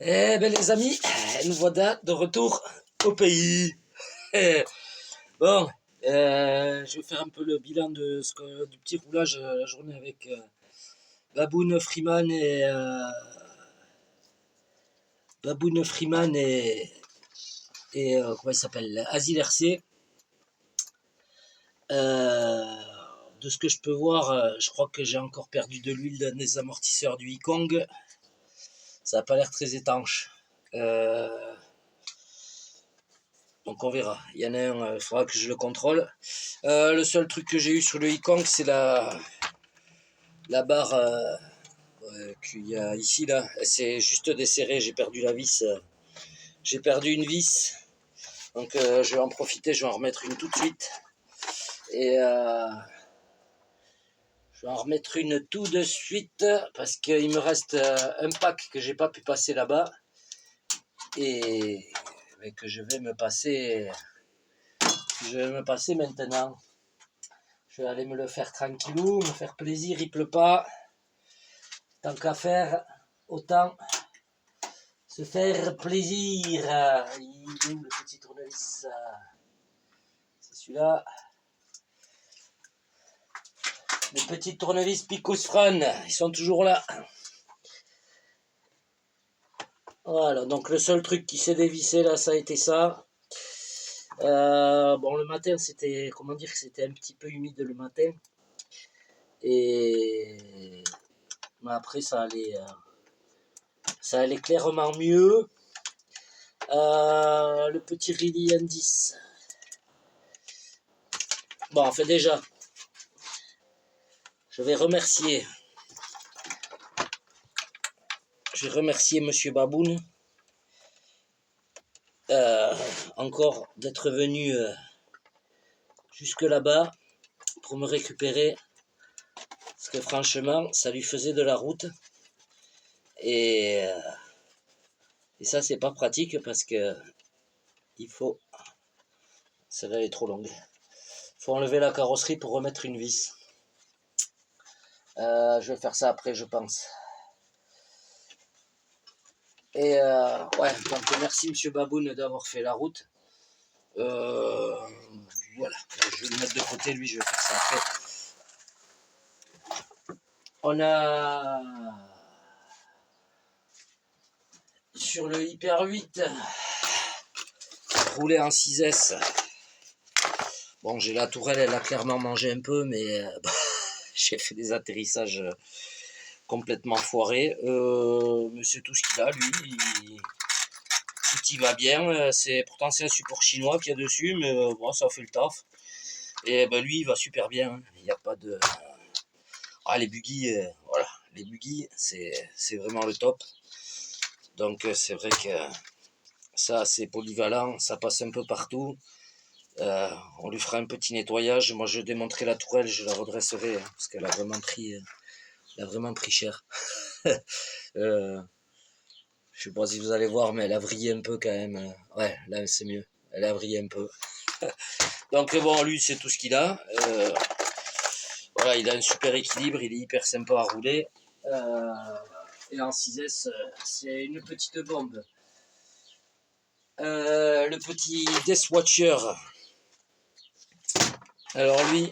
Eh ben les amis, nous voilà de retour au pays. Bon, je vais faire un peu le bilan du petit roulage la journée avec Baboon Freeman et comment il s'appelle, Asil RC. De ce que je peux voir, je crois que j'ai encore perdu de l'huile dans les amortisseurs du Yikong. Ça n'a pas l'air très étanche. Donc on verra. Il y en a un, il faudra que je le contrôle. Le seul truc que j'ai eu sur le Yikong, c'est la barre qu'il y a ici là. C'est juste desserré. J'ai perdu la vis. J'ai perdu une vis. Donc je vais en profiter. Je vais en remettre une tout de suite. Et je vais en remettre une tout de suite parce qu'il me reste un pack que j'ai pas pu passer là-bas et que je vais me passer. Je vais me passer maintenant. Je vais aller me le faire tranquillou, me faire plaisir, il pleut pas. Tant qu'à faire, autant se faire plaisir. Il est où le petit tournevis? C'est celui-là. Les petits tournevis Picos Fran, ils sont toujours là. Voilà, donc le seul truc qui s'est dévissé là, ça a été ça. Bon, le matin, c'était, comment dire, c'était un petit peu humide le matin. Et mais après, ça allait clairement mieux. Le petit Rilly N10. Bon, enfin déjà, je vais remercier Monsieur Baboun encore d'être venu jusque là-bas pour me récupérer. Parce que franchement, ça lui faisait de la route. Et ça, c'est pas pratique parce que il faut... Celle-là est trop longue. Il faut enlever la carrosserie pour remettre une vis. Je vais faire ça après, je pense. Et ouais, donc merci Monsieur Baboun d'avoir fait la route. Voilà, je vais le mettre de côté, lui, je vais faire ça après. On a sur le Hyper 8 roulé en 6S. Bon, j'ai la tourelle, elle a clairement mangé un peu, mais j'ai fait des atterrissages complètement foirés. Mais c'est tout ce qu'il a, lui. Tout y va bien. Pourtant, c'est un support chinois qu'il y a dessus, mais bon, ça fait le taf. Et ben, lui, il va super bien. Il n'y a pas de... les buggy, voilà. Les buggy, c'est vraiment le top. Donc, c'est vrai que ça, c'est polyvalent. Ça passe un peu partout. On lui fera un petit nettoyage. Moi, je démonterai la tourelle, je la redresserai parce qu'elle a vraiment pris cher. Je sais pas si vous allez voir, mais elle a vrillé un peu quand même. Ouais, là c'est mieux. Elle a vrillé un peu. Donc bon, lui c'est tout ce qu'il a. Voilà, il a un super équilibre, il est hyper sympa à rouler. Et en 6S, c'est une petite bombe. Le petit Death Watcher. Alors lui,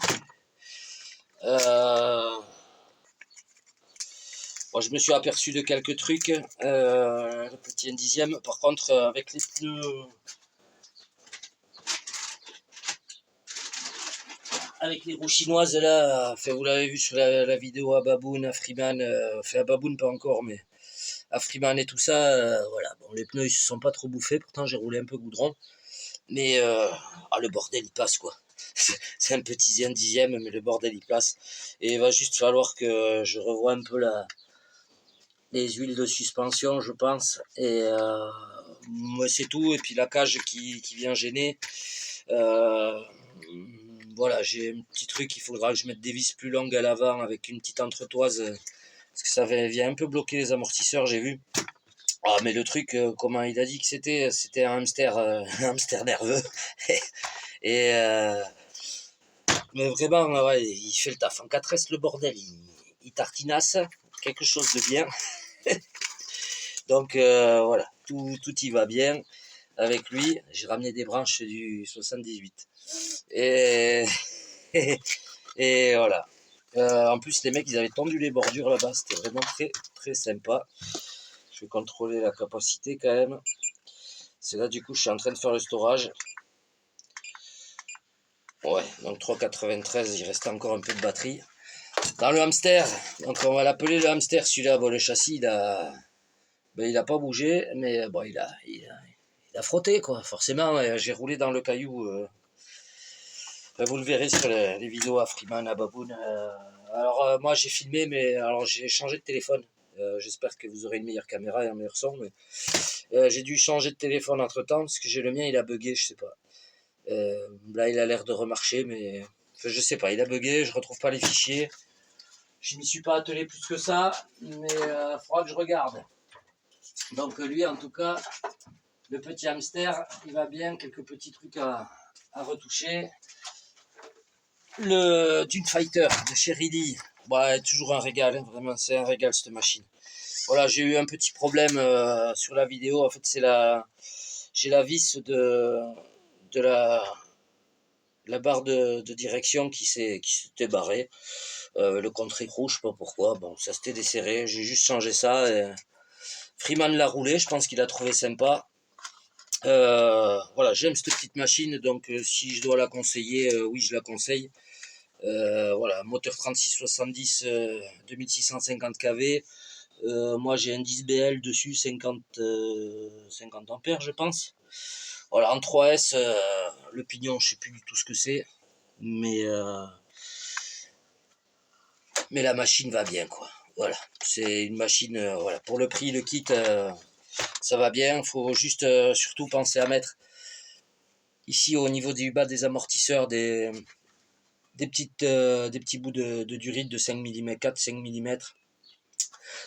bon, je me suis aperçu de quelques trucs. Le petit N10e, par contre, avec les pneus... Avec les roues chinoises là, enfin, vous l'avez vu sur la vidéo à Baboon, à Freeman, enfin à Baboon pas encore, mais à Freeman et tout ça, voilà. Bon, les pneus ils se sont pas trop bouffés, pourtant j'ai roulé un peu goudron, mais le bordel il passe quoi. C'est un petit N10e, mais le bordel il passe. Et il va juste falloir que je revoie un peu les huiles de suspension, je pense. Et moi c'est tout. Et puis la cage qui vient gêner. Voilà, j'ai un petit truc, il faudra que je mette des vis plus longues à l'avant avec une petite entretoise, parce que ça vient un peu bloquer les amortisseurs, j'ai vu. Ah, mais le truc, comment il a dit que c'était un hamster, un hamster nerveux. Et mais vraiment, ouais, il fait le taf. En 4S, le bordel, il tartinasse, quelque chose de bien. Donc voilà, tout y va bien avec lui. J'ai ramené des branches du 78. Et, et voilà. En plus, les mecs, ils avaient tendu les bordures là-bas. C'était vraiment très, très sympa. Je vais contrôler la capacité quand même. C'est là, du coup, je suis en train de faire le storage. Ouais, donc 3,93, il reste encore un peu de batterie. Dans le hamster, donc on va l'appeler le hamster, celui-là. Bon, le châssis, il a pas bougé, mais bon, il a frotté, quoi. Forcément, j'ai roulé dans le caillou. Vous le verrez sur les vidéos à Freeman, à Baboon. Alors, moi, j'ai filmé, mais alors j'ai changé de téléphone. J'espère que vous aurez une meilleure caméra et un meilleur son. Mais, j'ai dû changer de téléphone entre temps parce que j'ai le mien, il a bugué, je sais pas. Là, il a l'air de remarcher, mais enfin, je sais pas, il a bugué, je retrouve pas les fichiers. Je m'y suis pas attelé plus que ça, mais il faudra que je regarde. Donc lui, en tout cas, le petit hamster, il va bien, quelques petits trucs à retoucher. Le Dune Fighter de chez Ridley, ouais, toujours un régal, hein, vraiment, c'est un régal cette machine. Voilà, j'ai eu un petit problème sur la vidéo, en fait, j'ai la vis de la barre de direction qui s'était barrée. Le contre-écrou, je sais pas pourquoi, bon, ça s'était desserré, j'ai juste changé ça. Et Freeman l'a roulé, je pense qu'il a trouvé sympa. Voilà, j'aime cette petite machine, donc si je dois la conseiller, oui, je la conseille. Voilà, moteur 3670, 2650 kV. Moi, j'ai un 10BL dessus, 50 ampères, je pense. Voilà, en 3S, le pignon, je sais plus du tout ce que c'est, mais la machine va bien, quoi. Voilà, c'est une machine, voilà, pour le prix, le kit, ça va bien. Faut juste surtout penser à mettre ici au niveau du bas des amortisseurs des petits bouts de durite de 5 mm, 4-5 mm,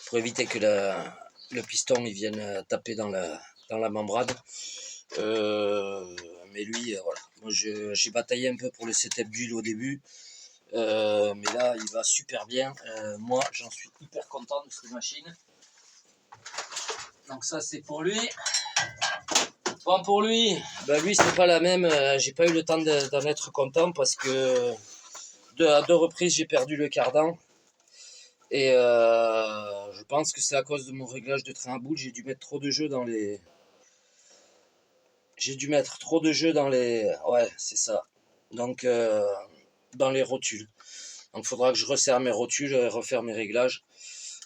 pour éviter que le piston il vienne taper dans la membrane. Mais lui, voilà, moi j'ai bataillé un peu pour le setup d'huile au début. Mais là, il va super bien. Moi, j'en suis hyper content de cette machine. Donc ça, c'est pour lui. Bon, pour lui, lui, c'est pas la même. J'ai pas eu le temps d'en être content parce que à deux reprises, j'ai perdu le cardan. Et je pense que c'est à cause de mon réglage de train à boule. J'ai dû mettre trop de jeux dans les... Ouais, c'est ça. Donc, dans les rotules. Donc, il faudra que je resserre mes rotules et refaire mes réglages.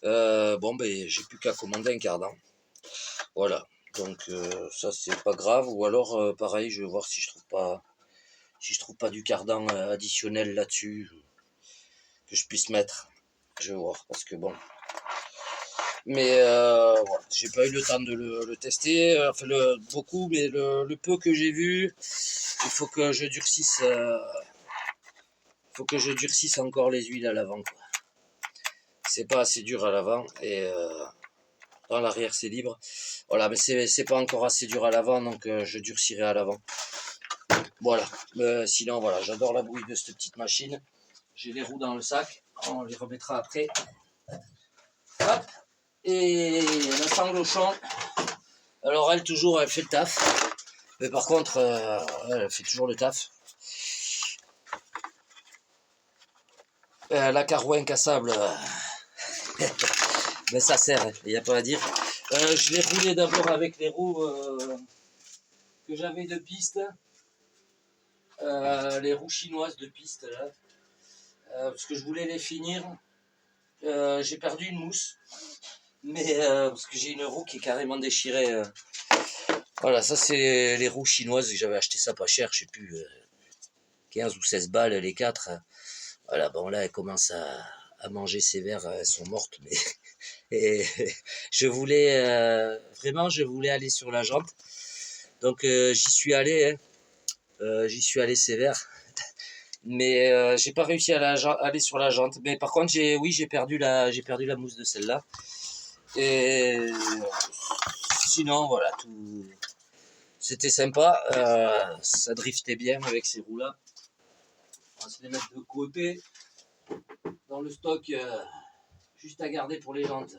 Bon, j'ai plus qu'à commander un cardan. Voilà. Donc, ça, c'est pas grave. Ou alors, pareil, je vais voir si je trouve pas du cardan additionnel là-dessus que je puisse mettre. Je vais voir. Parce que bon... Mais voilà, j'ai pas eu le temps de le tester, enfin beaucoup, mais le peu que j'ai vu, il faut que je durcisse, encore les huiles à l'avant, quoi. C'est pas assez dur à l'avant et dans l'arrière c'est libre. Voilà, mais c'est pas encore assez dur à l'avant, donc je durcirai à l'avant. Voilà. Sinon voilà, j'adore la bouille de cette petite machine. J'ai les roues dans le sac, on les remettra après. Hop. Et la sangle au champ. Alors elle toujours, elle fait le taf. Mais par contre, elle fait toujours le taf. La carreau incassable, ben ça sert, il n'y a pas à dire. Je l'ai roulé d'abord avec les roues que j'avais de piste. Les roues chinoises de piste là. Parce que je voulais les finir. J'ai perdu une mousse. Mais parce que j'ai une roue qui est carrément déchirée. Voilà, ça c'est les roues chinoises. J'avais acheté ça pas cher, je sais plus, 15 ou 16 balles les 4. Voilà, bon là, elles commencent à manger sévère, elles sont mortes. Mais et vraiment, je voulais aller sur la jante. Donc j'y suis allé, hein. J'y suis allé sévère. Mais j'ai pas réussi à aller sur la jante. Mais par contre, j'ai perdu la mousse de celle-là. Et sinon, voilà, tout. C'était sympa. Ça driftait bien avec ces roues-là. On va se les mettre de côté. Dans le stock, juste à garder pour les jantes.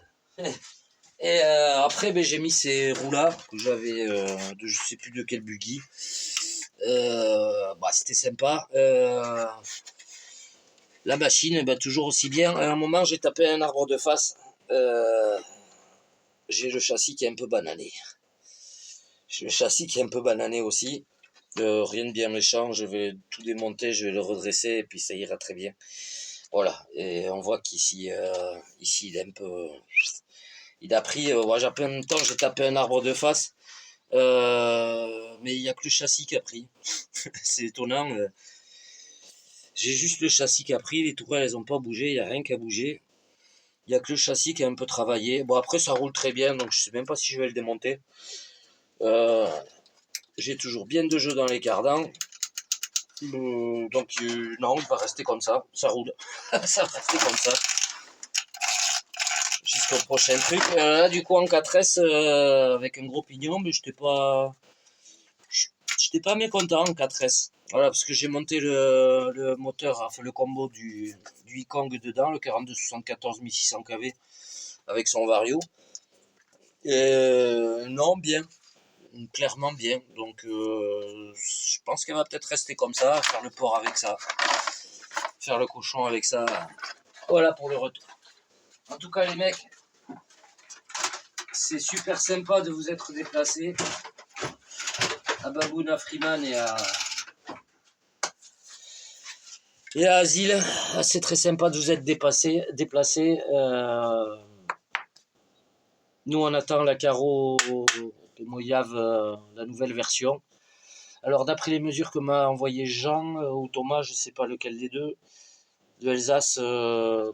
Et après, ben, j'ai mis ces roues-là que j'avais de je sais plus de quel buggy. Bah, c'était sympa. La machine, ben, toujours aussi bien. À un moment, j'ai tapé un arbre de face. J'ai le châssis qui est un peu banané. J'ai le châssis qui est un peu banané aussi. Rien de bien méchant, je vais tout démonter, je vais le redresser et puis ça ira très bien. Voilà, et on voit qu'ici ici, il est un peu... Il a pris, ouais, en même temps j'ai tapé un arbre de face, mais il n'y a que le châssis qui a pris. C'est étonnant. J'ai juste le châssis qui a pris, les tourelles elles n'ont pas bougé, il n'y a rien qui a bougé. Il n'y a que le châssis qui a un peu travaillé. Bon après ça roule très bien, donc je sais même pas si je vais le démonter. J'ai toujours bien de jeux dans les cardans. Donc non, il va rester comme ça roule. Ça va rester comme ça. Jusqu'au prochain truc. Là, du coup, en 4S, avec un gros pignon, mais j'étais pas mécontent en 4S. Voilà, parce que j'ai monté le moteur, enfin le combo du Yikong dedans, le 4274 1600 kV, avec son Vario. Non, bien. Clairement bien. Donc, je pense qu'elle va peut-être rester comme ça, faire le porc avec ça, faire le cochon avec ça. Voilà pour le retour. En tout cas, les mecs, c'est super sympa de vous être déplacés à Baboune, à Freeman et à Asile. C'est très sympa de vous être déplacés. Nous, on attend la Caro de Moyave, la nouvelle version. Alors, d'après les mesures que m'a envoyé Jean ou Thomas, je ne sais pas lequel des deux, de Alsace,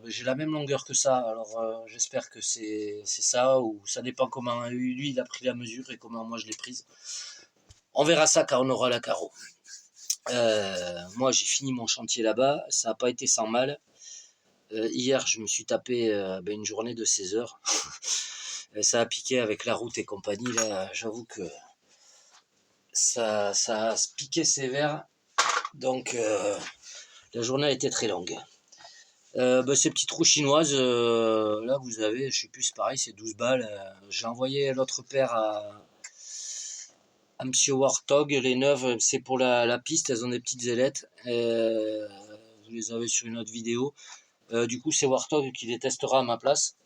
j'ai la même longueur que ça. Alors, j'espère que c'est ça, ou ça dépend comment lui il a pris la mesure et comment moi je l'ai prise. On verra ça quand on aura la Caro. Moi, j'ai fini mon chantier là-bas. Ça n'a pas été sans mal. Hier, je me suis tapé une journée de 16 heures. Ça a piqué avec la route et compagnie. Là, j'avoue que ça a piqué sévère. Donc, la journée a été très longue. Ces petites roues chinoises, là, vous avez, je sais plus, c'est pareil, c'est 12 balles. J'ai envoyé l'autre paire à Monsieur Warthog, les neuves, c'est pour la piste, elles ont des petites ailettes. Vous les avez sur une autre vidéo. Du coup, c'est Warthog qui les testera à ma place.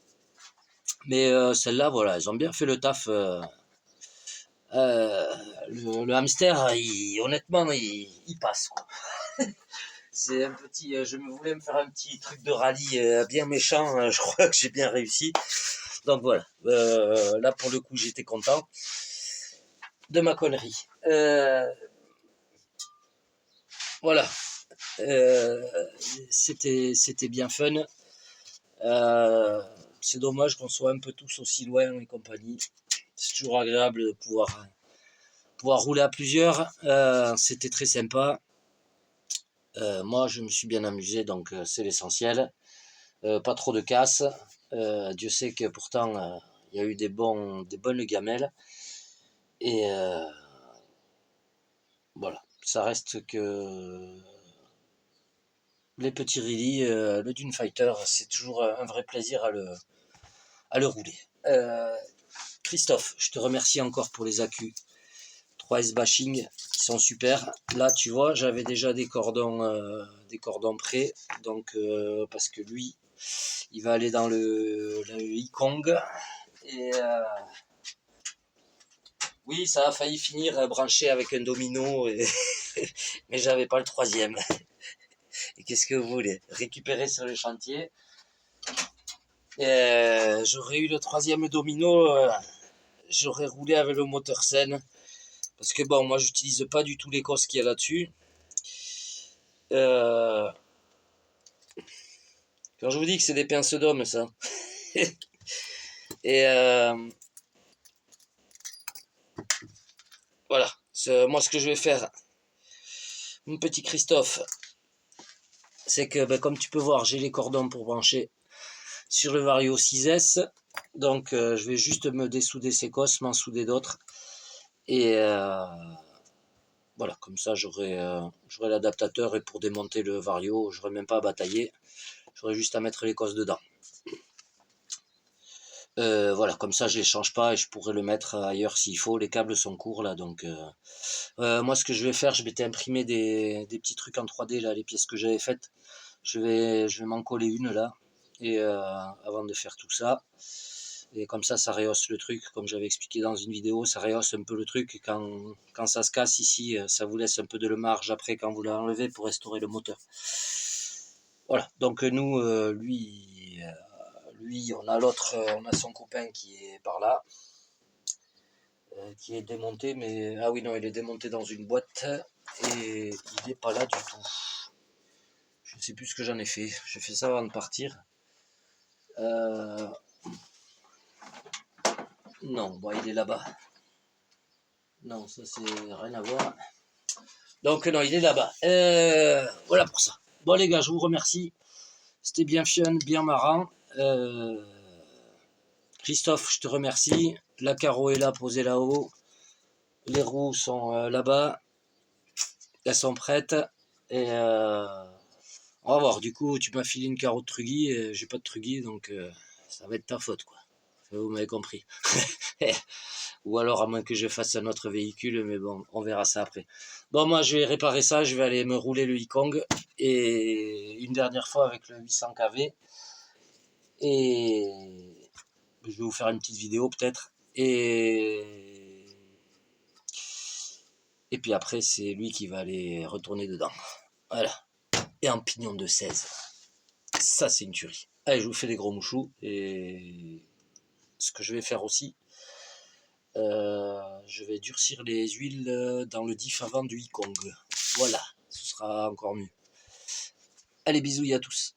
Mais celles-là, voilà, elles ont bien fait le taf. Le hamster, honnêtement, il passe, quoi. C'est un petit, je me voulais me faire un petit truc de rallye bien méchant. Je crois que j'ai bien réussi. Donc voilà, là pour le coup, j'étais content de ma connerie. Voilà, c'était bien fun. C'est dommage qu'on soit un peu tous aussi loin et compagnie. C'est toujours agréable de pouvoir rouler à plusieurs. C'était très sympa. Moi, je me suis bien amusé, donc c'est l'essentiel. Pas trop de casse. Dieu sait que pourtant, il y a eu des bonnes gamelles. Et voilà, ça reste que les petits rallyes, le Dune Fighter, c'est toujours un vrai plaisir à le rouler. Christophe, je te remercie encore pour les accus 3S Bashing, qui sont super. Là, tu vois, j'avais déjà des cordons prêts, donc parce que lui, il va aller dans le Yikong. Et oui, ça a failli finir branché avec un domino, mais j'avais pas le troisième. Et qu'est-ce que vous voulez? Récupérer sur le chantier. J'aurais eu le troisième domino, j'aurais roulé avec le moteur Sen. Parce que bon, moi j'utilise pas du tout l'Écosse qu'il y a là-dessus. Quand je vous dis que c'est des pinces d'homme, ça. Et voilà, moi ce que je vais faire, mon petit Christophe, c'est que comme tu peux voir, j'ai les cordons pour brancher sur le Vario 6S. Donc je vais juste me dessouder ces cosses, m'en souder d'autres. Et voilà, comme ça j'aurai l'adaptateur et pour démonter le Vario, j'aurai même pas à batailler. J'aurai juste à mettre les cosses dedans. Voilà, comme ça je les change pas et je pourrais le mettre ailleurs s'il faut. Les câbles sont courts là, donc moi ce que je vais faire, je m'étais imprimé des petits trucs en 3D là, les pièces que j'avais faites. Je vais m'en coller une là, et avant de faire tout ça. Et comme ça rehausse le truc, comme j'avais expliqué dans une vidéo, ça rehausse un peu le truc. Et quand ça se casse ici, ça vous laisse un peu de marge après quand vous l'enlevez pour restaurer le moteur. Voilà, donc nous, lui, on a l'autre, on a son copain qui est par là, qui est démonté, mais ah oui non, il est démonté dans une boîte et il n'est pas là du tout. Je ne sais plus ce que j'en ai fait. J'ai fait ça avant de partir. Non, bon, il est là-bas. Non, ça c'est rien à voir. Donc non, il est là-bas. Voilà pour ça. Bon les gars, je vous remercie. C'était bien fun, bien marrant. Christophe, je te remercie. La carreau est là, posée là-haut. Les roues sont là-bas. Elles sont prêtes. Et on va voir. Du coup, tu m'as filé une carreau de Truggy. J'ai pas de Truggy, donc ça va être ta faute, quoi. Vous m'avez compris. Ou alors à moins que je fasse un autre véhicule, mais bon, on verra ça après. Bon, moi je vais réparer ça, je vais aller me rouler le Yikong, et une dernière fois avec le 800 kV, et je vais vous faire une petite vidéo peut-être, et puis après c'est lui qui va aller retourner dedans. Voilà, et en pignon de 16. Ça c'est une tuerie. Allez, je vous fais des gros mouchous, et ce que je vais faire aussi, je vais durcir les huiles dans le diff avant du Yikong. Voilà, ce sera encore mieux. Allez, bisous à tous.